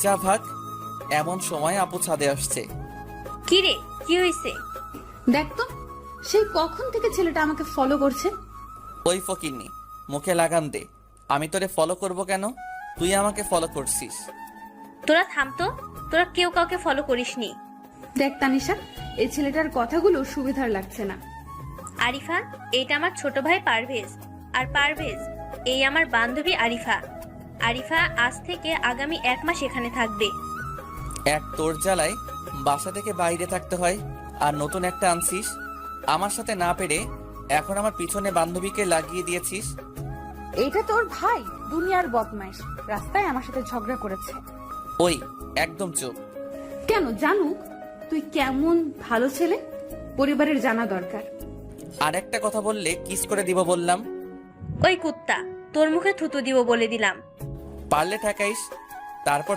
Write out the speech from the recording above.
যা ভাগ। এমন সময় আপু ছাদে আসছে। কি রে, কি হইছে? দেখ তো, সেই কখন থেকে ছেলেটা আমাকে ফলো করছে। ওই ফকিন্নি, মুখে লাগাম দে। আমি তোরে ফলো করব কেন? তুই আমাকে ফলো করছিস। তোরা থাম তো, তোরা কেউ কাউকে ফলো করিসনি। দেখ তানিশা, এই ছেলেটার কথাগুলো সুবিধার লাগছে না। আরিফা, এইটা আমার ছোট ভাই পারভেজ। আর পারভেজ, এই আমার বান্ধবী আরিফা। আরিফা আজ থেকে আগামী 1 মাস এখানে থাকবে। এক তোর জ্বালায় বাসা থেকে বাইরে থাকতে হয়, আর নতুন একটা আনছিস। আমার সাথে না পেরে এখন আমার পিছনে বান্ধবীকে লাগিয়ে দিয়েছিস। এইটা তোর ভাই দুনিয়ার বদমাইশ, রাস্তায় আমার সাথে ঝগড়া করেছে। ওই একদম চুপ। কেন জানুক তুই কেমন ভালো ছেলে, পরিবারের জানা দরকার। আর একটা কথা বললে কিস করে দিব বললাম। ওই কুত্তা, তোর মুখে থুতু দিব বলে দিলাম। পারলে ঠেকাইস, তারপর